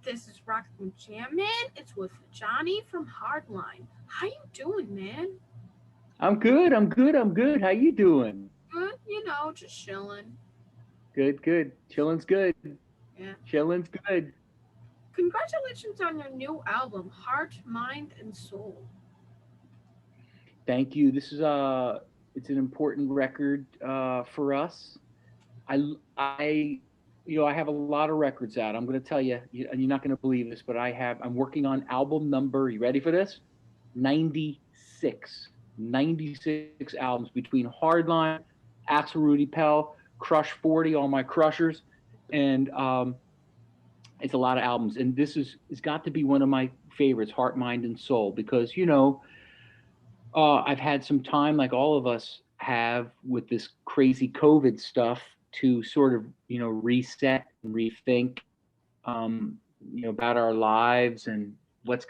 This is Rock and Jam Man. It's with Johnny from Hardline. How you doing, man? I'm good. I'm good. I'm good. How you doing? Good, just chilling. Good, good. Chilling's good. Yeah. Chilling's good. Congratulations on your new album, Heart, Mind, and Soul. Thank you. It's an important record for us. I I have a lot of records out. I'm going to tell you, and you're not going to believe this, but I'm working on album number. You ready for this? 96. 96 albums between Hardline, Axel Rudy Pell, Crush 40, all my crushers, and it's a lot of albums. And this is it's got to be one of my favorites, Heart, Mind, and Soul, because I've had some time, like all of us have, with this crazy COVID stuff to sort of, reset and rethink, about our lives and what's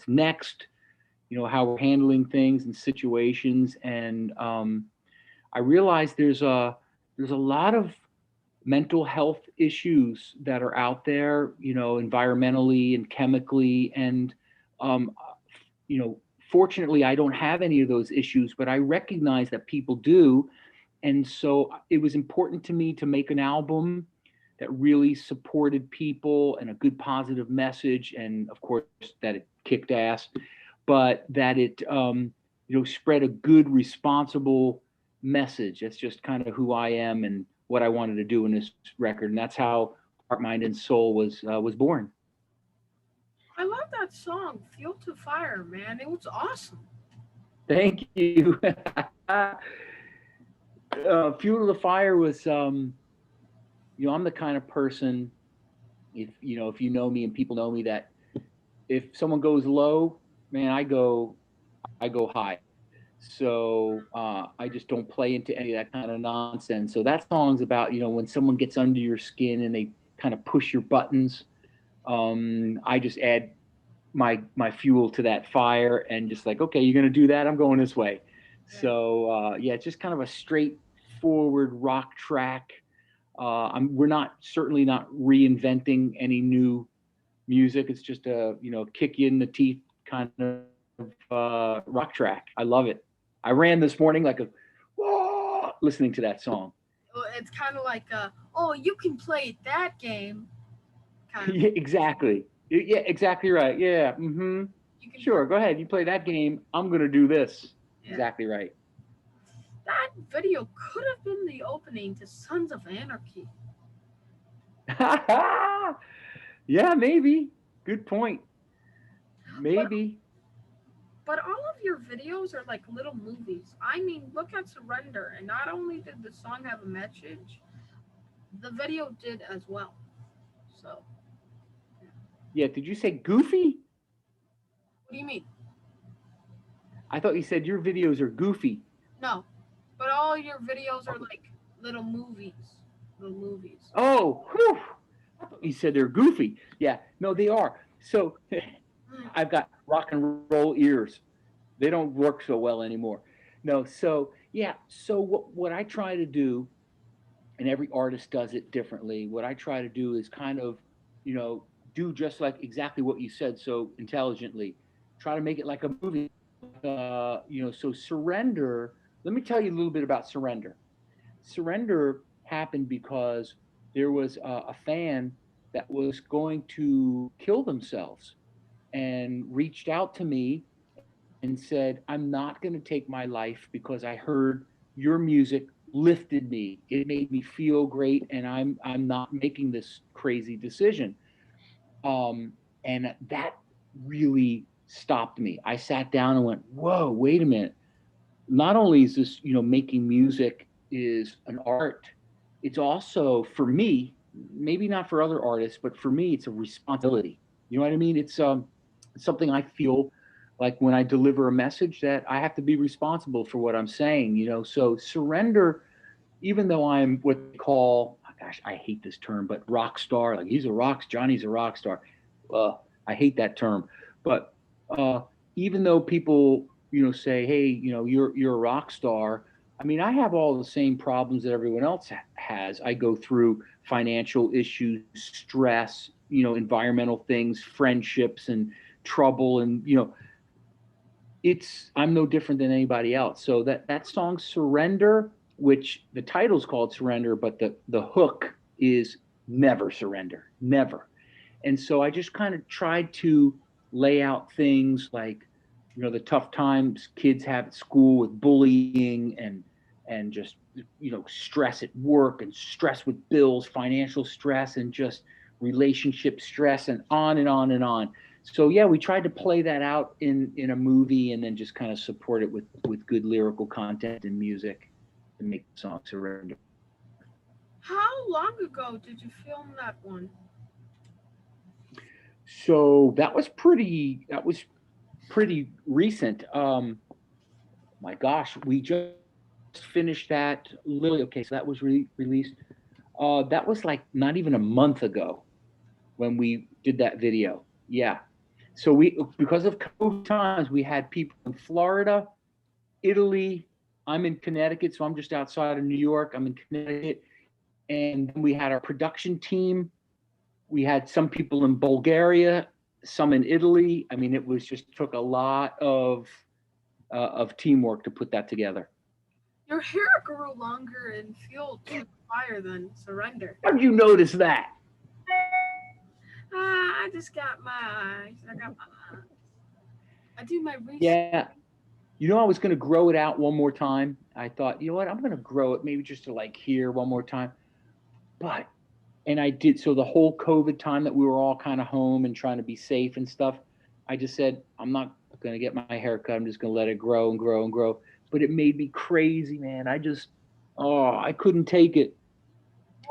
next, how we're handling things and situations. And I realize there's a lot of mental health issues that are out there, environmentally and chemically. And, um, you know, fortunately, I don't have any of those issues, but I recognize that people do. And so it was important to me to make an album that really supported people and a good positive message. And of course, that it kicked ass, but that it, spread a good, responsible message. That's just kind of who I am and what I wanted to do in this record. And that's how Heart, Mind, and Soul was born. I love that song, Fuel to Fire, man. It was awesome. Thank you. Fuel to the Fire was, I'm the kind of person, if you know me and people know me, that if someone goes low, man, I go high. So I just don't play into any of that kind of nonsense. So that song's about, when someone gets under your skin and they kind of push your buttons. I just add my fuel to that fire and just like, okay, you're gonna do that. I'm going this way. Yeah. So yeah, it's just kind of a straightforward rock track. We're not certainly not reinventing any new music. It's just a kick you in the teeth kind of rock track. I love it. I ran this morning like a whoa, listening to that song. It's kind of like, oh, you can play that game, kind of Yeah, thing. exactly. Yeah, exactly right. Yeah. Mm-hmm. You can play, Sure. Go ahead. You play that game. I'm gonna do this. yeah. Exactly right. That video could have been the opening to Sons of Anarchy. Yeah, maybe. Good point. But Maybe. But all of your videos are like little movies. I mean, look at Surrender, and not only did the song have a message, the video did as well. So, yeah. Yeah. Did you say goofy? What do you mean? I thought you said your videos are goofy. No, but all your videos are like little movies. Little movies. Oh, whew. I thought you said they're goofy. Yeah. No, they are. So Mm. I've got rock and roll ears. They don't work so well anymore. No. So yeah. So what I try to do, and every artist does it differently. What I try to do is kind of, you know, do just like exactly what you said so intelligently. Try to make it like a movie. So Surrender. Let me tell you a little bit about Surrender. Surrender happened because there was a fan that was going to kill themselves and reached out to me and said, I'm not going to take my life because I heard your music lifted me. It made me feel great, and I'm not making this crazy decision. And that really stopped me. I sat down and went, whoa, wait a minute. Not only is this, making music is an art, it's also for me, maybe not for other artists, but for me, it's a responsibility. You know what I mean? It's something I feel like when I deliver a message that I have to be responsible for what I'm saying. So surrender, even though I'm what they call, gosh, I hate this term, but rock star, like Johnny's a rock star. I hate that term, but even though people, say, hey, you're a rock star. I mean, I have all the same problems that everyone else has. I go through financial issues, stress, environmental things, friendships, and trouble, and I'm no different than anybody else. So that song Surrender, which the title's called Surrender, but the hook is never surrender, never. And so I just kind of tried to lay out things like, the tough times kids have at school with bullying, and just stress at work, and stress with bills, financial stress, and just relationship stress, and on and on and on. So yeah, we tried to play that out in a movie, and then just kind of support it with good lyrical content and music to make the song Surrender. How long ago did you film that one? So that was pretty recent. My gosh, we just finished that literally. Okay, so that was released. That was like not even a month ago when we did that video. Yeah. So because of COVID times, we had people in Florida, Italy. I'm in Connecticut, so I'm just outside of New York. I'm in Connecticut, and then we had our production team. We had some people in Bulgaria, some in Italy. I mean, it was just took a lot of teamwork to put that together. Your hair grew longer and Fuel took fire than Surrender. How did you notice that? I just got my eyes. I got my eyes. I do my research. Yeah. I was going to grow it out one more time. I thought, you know what? I'm going to grow it maybe just to like here one more time. But, and I did. So the whole COVID time that we were all kind of home and trying to be safe and stuff, I just said, I'm not going to get my hair cut. I'm just going to let it grow and grow and grow. But it made me crazy, man. I couldn't take it.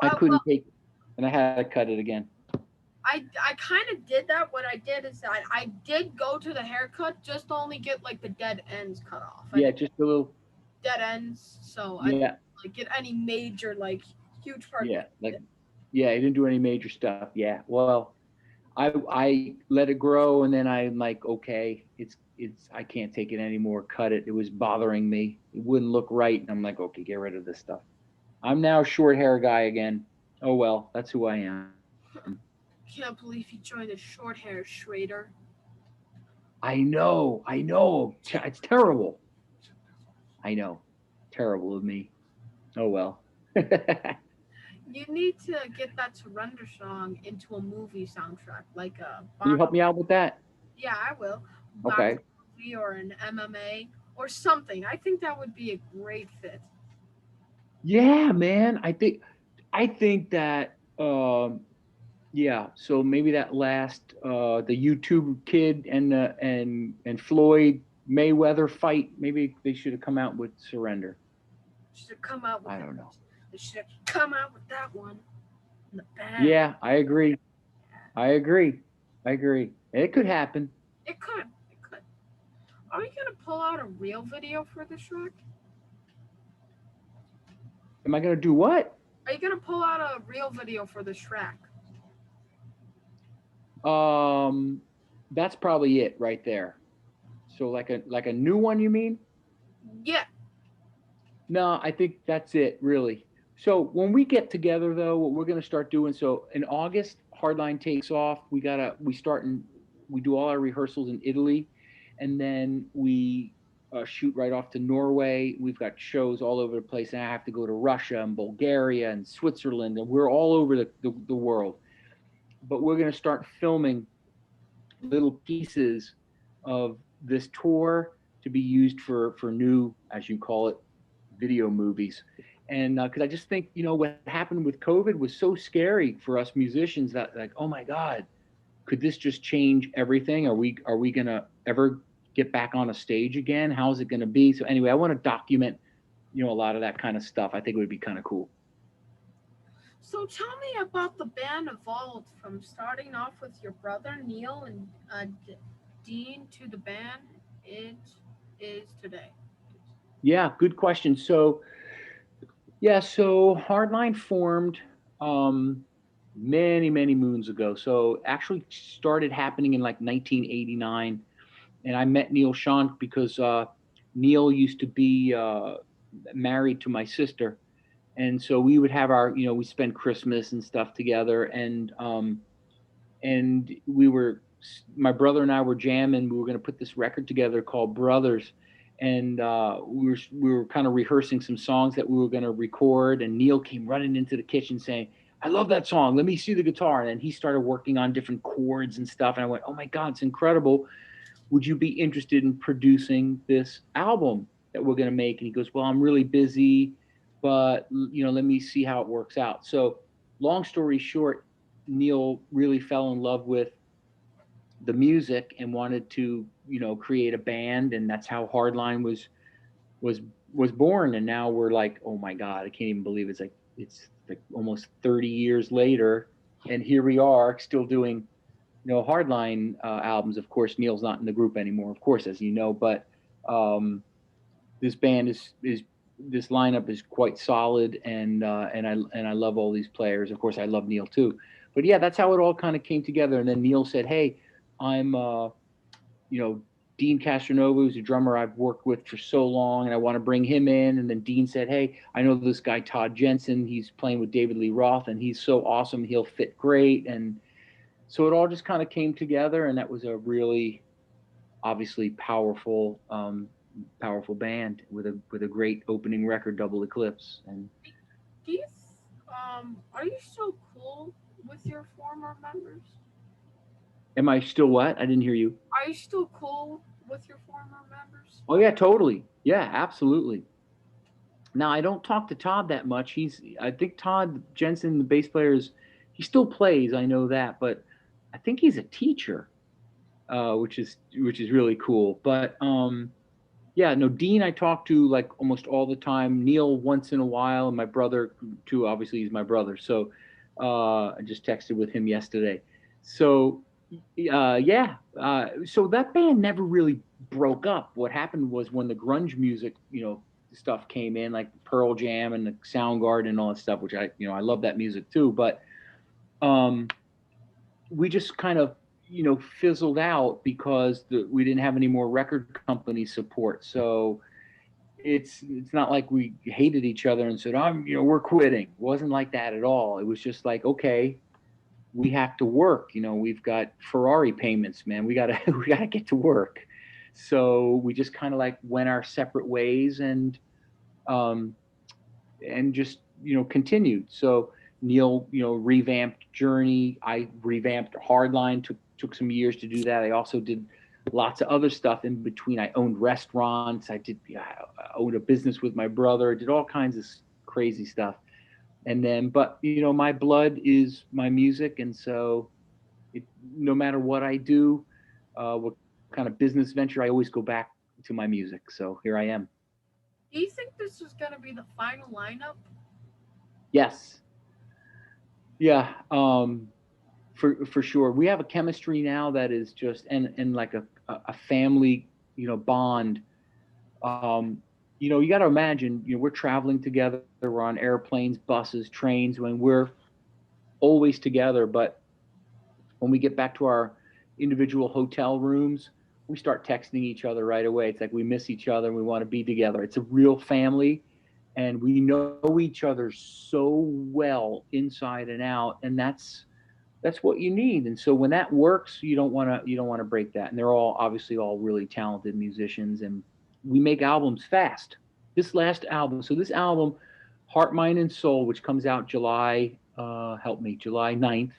I couldn't Well, take it. And I had to cut it again. I kind of did that. What I did is I did go to the haircut just to only get like the dead ends cut off. I Yeah, didn't just a little. dead ends, so I didn't Yeah, like get any major like huge part. yeah, like yeah. I didn't do any major stuff. Yeah. Well, I let it grow, and then I'm like, okay, it's I can't take it anymore. Cut it. It was bothering me. It wouldn't look right, and I'm like, okay, get rid of this stuff. I'm now a short hair guy again. Oh well, that's who I am. Can't believe he joined a short hair Schrader. I know. It's terrible. I know. Terrible of me. Oh well. You need to get that Surrender song into a movie soundtrack, like a Can you help me out with that? yeah, I will. Box Okay. movie or an MMA or something. I think that would be a great fit. Yeah, man. I think that yeah, so maybe that last the YouTube kid and Floyd Mayweather fight, maybe they should have come out with Surrender. Should have come out with I that. don't know. They should have come out with that one in the bag. Yeah, I agree. I agree. I agree. It could happen. It could. It could. Are we gonna pull out a real video for the Shrek? Am I going to do what? Are you gonna pull out a real video for the Shrek? Um that's probably it right there. So like a new one, you mean? Yeah. No, I think that's it, really. So when we get together, though, what we're going to start doing. So in August, Hardline takes off. We do all our rehearsals in Italy, and then we shoot right off to Norway. We've got shows all over the place, and I have to go to Russia and Bulgaria and Switzerland, and we're all over the world. But we're going to start filming little pieces of this tour to be used for new, as you call it, video movies. And because I just think, what happened with COVID was so scary for us musicians that, like, oh my God, could this just change everything? Are we gonna ever get back on a stage again? How's it gonna be? So anyway, I want to document, a lot of that kind of stuff. I think it would be kind of cool. So tell me about the band evolved from starting off with your brother Neil and Dean to the band it is today. Yeah, good question. So Hardline formed um, many, many moons ago. So actually started happening in like 1989, and I met Neil Sean because Neil used to be married to my sister, and so we would have we spend Christmas and stuff together, and my brother and I were jamming. We were going to put this record together called Brothers, and we were kind of rehearsing some songs that we were going to record. And Neil came running into the kitchen saying, "I love that song. Let me see the guitar." And then he started working on different chords and stuff. And I went, "Oh my God, it's incredible! Would you be interested in producing this album that we're going to make?" And he goes, "Well, I'm really busy, but let me see how it works out." So, long story short, Neil really fell in love with the music and wanted to, create a band, and that's how Hardline was was born. And now we're like, oh my God, I can't even believe it's like almost 30 years later, and here we are still doing Hardline albums. Of course, Neil's not in the group anymore, of course, as you know, but um, this band is this lineup is quite solid, and I love all these players. Of course, I love Neil too. But yeah, that's how it all kind of came together. And then Neil said, "Hey, I'm you know Dean Castronova, who's a drummer I've worked with for so long, and I want to bring him in." And then Dean said, "Hey, I know this guy Todd Jensen. He's playing with David Lee Roth, and he's so awesome. He'll fit great." And so it all just kind of came together, and that was a really obviously powerful band with a great opening record, Double Eclipse. And Do you, are you still cool with your former members? am I still what? I didn't hear you. Are you still cool with your former members? Oh yeah, totally. Yeah, absolutely. Now I don't talk to Todd that much. I think Todd Jensen, the bass player, he still plays. I know that, but I think he's a teacher, which is really cool. But yeah, no, Dean I talk to like almost all the time. Neil once in a while, and my brother too. Obviously, he's my brother. So I just texted with him yesterday. So yeah, so that band never really broke up. What happened was when the grunge music, stuff came in, like Pearl Jam and the Soundgarden and all that stuff, which I love that music too. But um, we just kind of fizzled out because we didn't have any more record company support. So it's not like we hated each other and said, we're quitting. It wasn't like that at all. It was just like, okay, we have to work. We've got Ferrari payments, man. We gotta we gotta get to work. So we just kind of like went our separate ways, um, and just continued. So Neil revamped Journey. I revamped Hardline. Took some years to do that. I also did lots of other stuff in between. I owned restaurants. I owned a business with my brother. I did all kinds of crazy stuff. And then, but my blood is my music, and so no matter what I do, what kind of business venture, I always go back to my music. So here I am. Do you think this is going to be the final lineup? Yes, yeah, for sure. We have a chemistry now that is just and like a family bond. Um, you got to imagine we're traveling together. We're on airplanes, buses, trains. When we're always together, but when we get back to our individual hotel rooms, we start texting each other right away. It's like we miss each other and we want to be together. It's a real family, and we know each other so well inside and out, and that's what you need. And so when that works, you don't want to break that. And they're all obviously all really talented musicians, and we make albums fast. This last album, so this album, Heart, Mind, and Soul, which comes out July, help me, July 9th.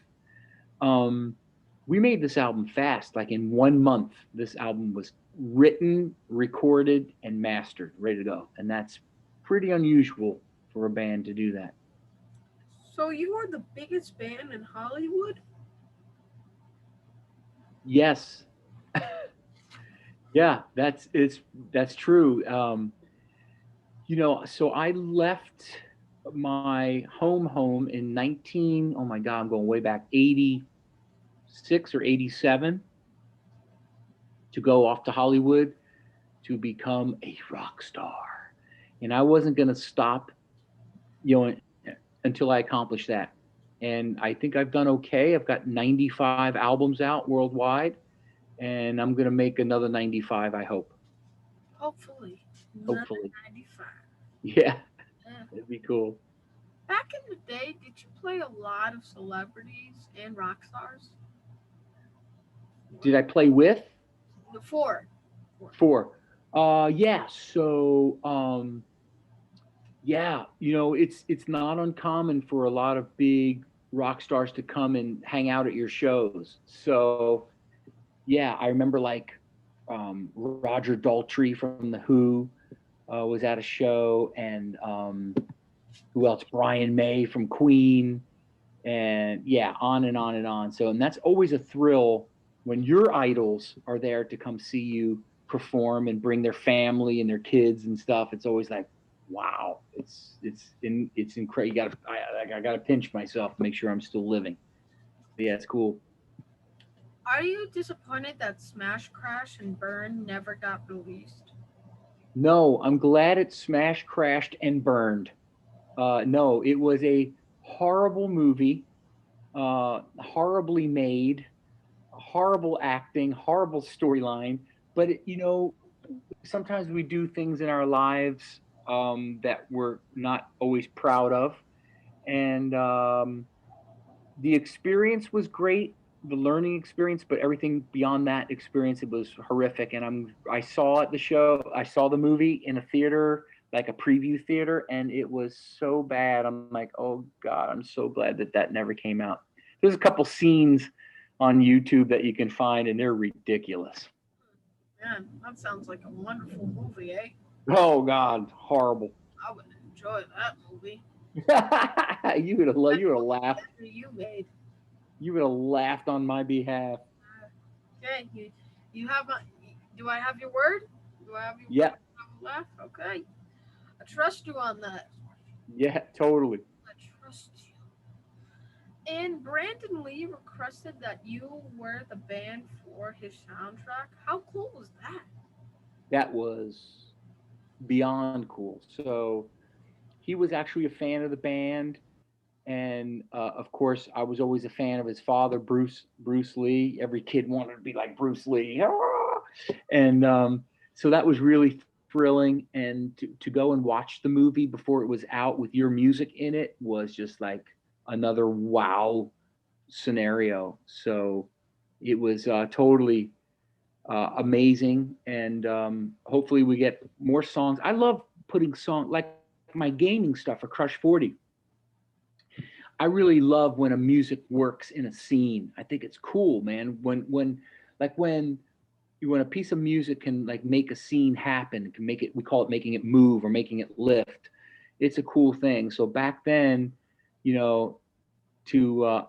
Um, we made this album fast, like in 1 month. This album was written, recorded, and mastered, ready to go. And that's pretty unusual for a band to do that. So you are the biggest band in Hollywood? Yes, yeah, that's true. So I left my home in 19. Oh my God, I'm going way back, 86 or 87, to go off to Hollywood to become a rock star. And I wasn't going to stop, you know, until I accomplished that. And I think I've done okay. I've got 95 albums out worldwide, and I'm going to make another 95, I hope. Hopefully. Another Hopefully. 95. Yeah, Yeah. it'd be cool. Back in the day, did you play a lot of celebrities and rock stars? Did I play with? The four. Four. For. Yeah. So yeah, it's not uncommon for a lot of big rock stars to come and hang out at your shows. So yeah, I remember like Roger Daltrey from the Who was at a show, and who else? Brian May from Queen, and yeah, on and on and on. So, and that's always a thrill when your idols are there to come see you perform and bring their family and their kids and stuff. It's always like, wow, it's incredible. I got to pinch myself to make sure I'm still living. But yeah, it's cool. Are you disappointed that Smash Crash and Burn never got released? No, I'm glad it smashed, crashed, and burned. No, it was a horrible movie, horribly made, horrible acting, horrible storyline. But sometimes we do things in our lives that we're not always proud of, and the experience was great, the learning experience, but everything beyond that experience, it was horrific. And I saw the show, I saw the movie in a theater, like a preview theater, and it was so bad. I'm like, oh god, I'm so glad that that never came out. There's a couple scenes on YouTube that you can find, and they're ridiculous. Man, that sounds like a wonderful movie, eh? Oh god, horrible. I would enjoy that movie. You would have laughed. That you made. You would have laughed on my behalf. Okay, you have a. Do I have your word? Do I have your word? Yeah, I will laugh. Okay, I trust you on that. yeah, totally. I trust you. And Brandon Lee requested that you were the band for his soundtrack. How cool was that? That was beyond cool. So he was actually a fan of the band, and of course, I was always a fan of his father, Bruce Lee. Every kid wanted to be like Bruce Lee, and so that was really thrilling. And to go and watch the movie before it was out with your music in it was just like another wow scenario. So it was totally amazing, and hopefully we get more songs. I love putting song like my gaming stuff for Crush 40. I really love when a music works in a scene. I think it's cool, man. When like when a piece of music can like make a scene happen, can make it, we call it making it move or making it lift. It's a cool thing. So back then, you know, to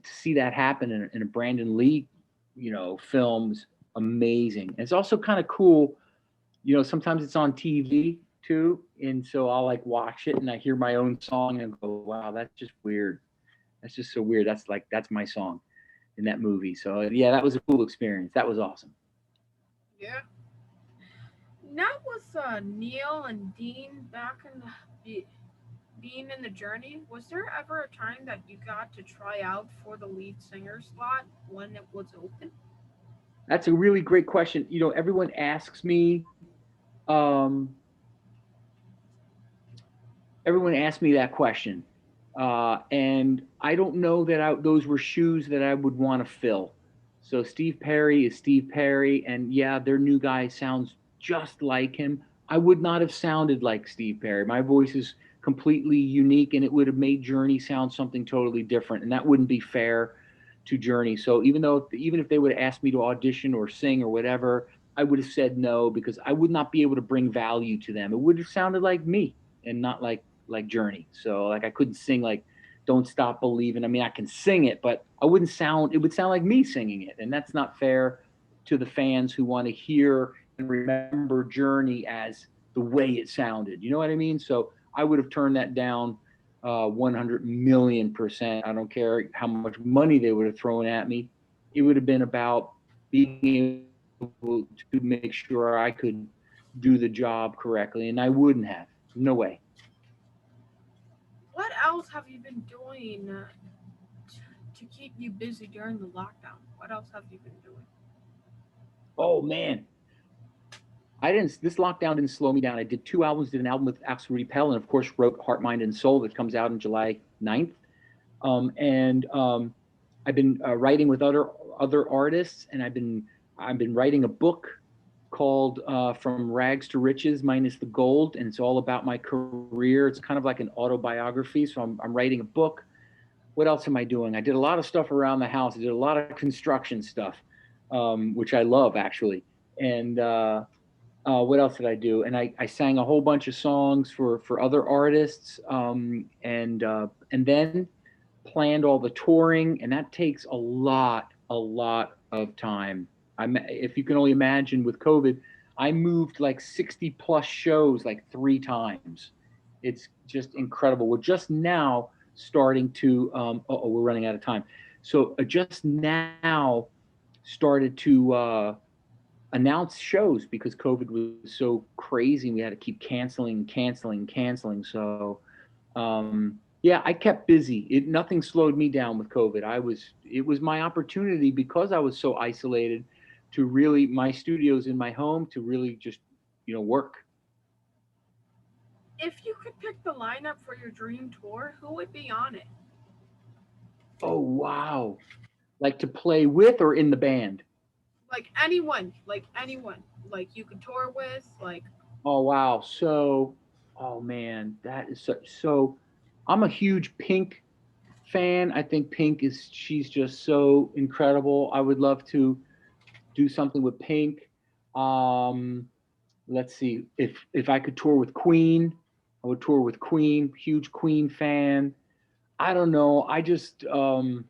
see that happen in a Brandon Lee, films, amazing. And it's also kind of cool. Sometimes it's on TV too, and so I'll like watch it and I hear my own song and go, wow, that's just weird. That's just so weird. That's my song in that movie. So yeah, that was a cool experience. That was awesome. Yeah. Now with Neil and Dean back in being in the journey, was there ever a time that you got to try out for the lead singer slot when it was open? That's a really great question. Everyone asks me, um, everyone asked me that question, and I don't know that those were shoes that I would want to fill. So Steve Perry is Steve Perry, and yeah, their new guy sounds just like him. I would not have sounded like Steve Perry. My voice is completely unique, and it would have made Journey sound something totally different, and that wouldn't be fair to Journey. So even if they would have asked me to audition or sing or whatever, I would have said no because I would not be able to bring value to them. It would have sounded like me and not like Journey. So like I couldn't sing like Don't Stop Believing. I mean, I can sing it, but I wouldn't sound it would sound like me singing it. And that's not fair to the fans who want to hear and remember Journey as the way it sounded. You know what I mean? So I would have turned that down 100 million%. I don't care how much money they would have thrown at me. It would have been about being able to make sure I could do the job correctly, and I wouldn't have. No way. What else have you been doing to keep you busy during the lockdown? What else have you been doing? Oh man, I didn't. This lockdown didn't slow me down. I did 2 albums. Did an album with Axel Repel, and of course wrote Heart, Mind, and Soul that comes out on July 9th. And I've been writing with other other artists, and I've been writing a book called From Rags to Riches minus the gold, and it's all about my career. It's kind of like an autobiography. So I'm writing a book. What else am I doing? I did a lot of stuff around the house. I did a lot of construction stuff, which I love actually. And what else did I do? And I sang a whole bunch of songs for other artists, and then planned all the touring, and that takes a lot of time. If you can only imagine with COVID, I moved like 60 plus shows like 3 times. It's just incredible. We're just now starting to. We're running out of time. So just now started to announce shows because COVID was so crazy. And we had to keep canceling. So yeah, I kept busy. Nothing slowed me down with COVID. It was my opportunity because I was so isolated to really my studios in my home to really just work. If you could pick the lineup for your dream tour, who would be on it? Oh wow! Like to play with or in the band? Like anyone, like you could tour with, like Oh wow! So, oh man, that is so. I'm a huge Pink fan. I think she's just so incredible. I would love to do something with Pink. Um, let's see if I could tour with Queen, I would tour with Queen. Huge Queen fan. I don't know. I just gosh,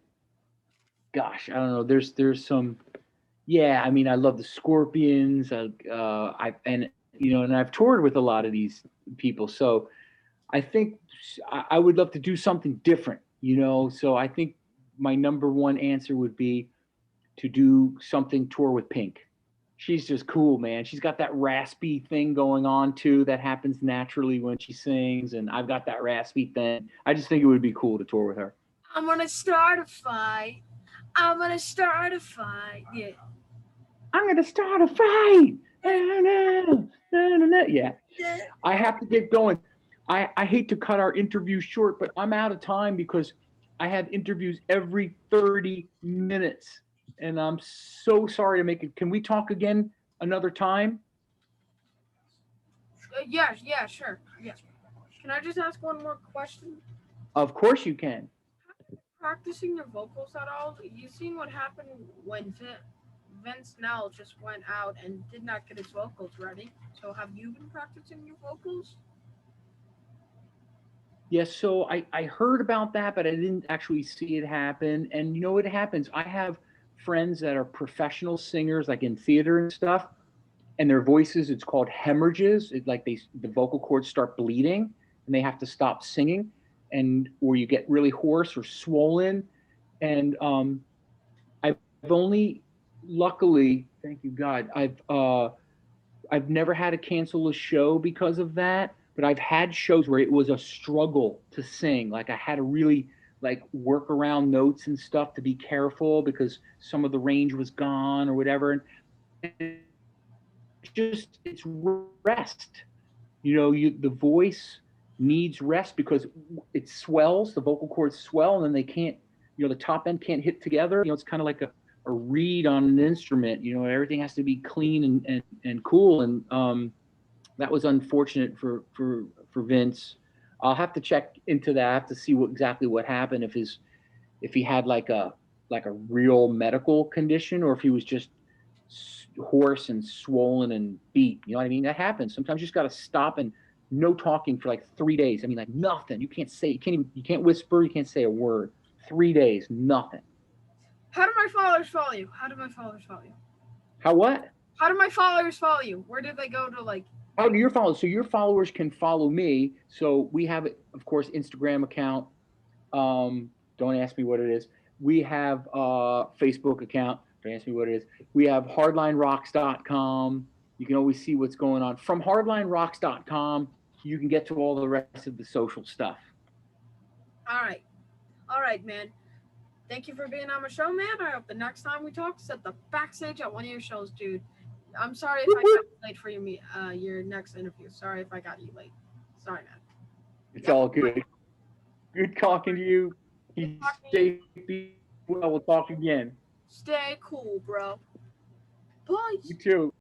I don't know. There's some. Yeah, I mean, I love the Scorpions. I and and I've toured with a lot of these people. So I think I would love to do something different. So I think my number one answer would be to do something tour with Pink. She's just cool, man. She's got that raspy thing going on too that happens naturally when she sings, and I've got that raspy thing. I just think it would be cool to tour with her. I'm gonna start a fight. I'm gonna start a fight. Yeah. I'm gonna start a fight. Yeah, I have to get going. I hate to cut our interview short, but I'm out of time because I have interviews every 30 minutes. And I'm so sorry to make it. Can we talk again another time? Yeah, sure. Yeah. Can I just ask one more question? Of course you can. Practicing your vocals at all? You seen what happened when Vince Nell just went out and did not get his vocals ready. So have you been practicing your vocals? Yes, so I heard about that, but I didn't actually see it happen. And you know what happens? I have friends that are professional singers, like in theater and stuff, and their voices, it's called hemorrhages. Like the vocal cords start bleeding and they have to stop singing, and or you get really hoarse or swollen. And I've only, luckily, thank you God, I've never had to cancel a show because of that, but I've had shows where it was a struggle to sing. Like I had to really like work around notes and stuff to be careful because some of the range was gone or whatever. And it's rest. The voice needs rest because it swells, the vocal cords swell, and then they can't, the top end can't hit together. It's kind of like a reed on an instrument. Everything has to be clean and cool. And that was unfortunate for Vince. I'll have to check into that. I have to see exactly what happened, if he had like a real medical condition or if he was just hoarse and swollen and beat. You know what I mean? That happens. Sometimes you just got to stop and no talking for like 3 days. I mean, like nothing. You can't say, you can't whisper, you can't say a word. 3 days, nothing. How do my followers follow you? How do my followers follow you? How what? How do my followers follow you? Where did they go to like? How do your followers? So your followers can follow me. So we have, of course, Instagram account. Don't ask me what it is. We have a Facebook account. Don't ask me what it is. We have hardlinerocks.com. You can always see what's going on. From hardlinerocks.com, you can get to all the rest of the social stuff. All right, man. Thank you for being on my show, man. I hope the next time we talk, set the backstage at one of your shows, dude. I'm sorry if I got you late for your next interview. Sorry if I got you late. Sorry, man. It's all good. Good talking to you. Be safe. Be well. We'll talk again. Stay cool, bro. Bye. You too.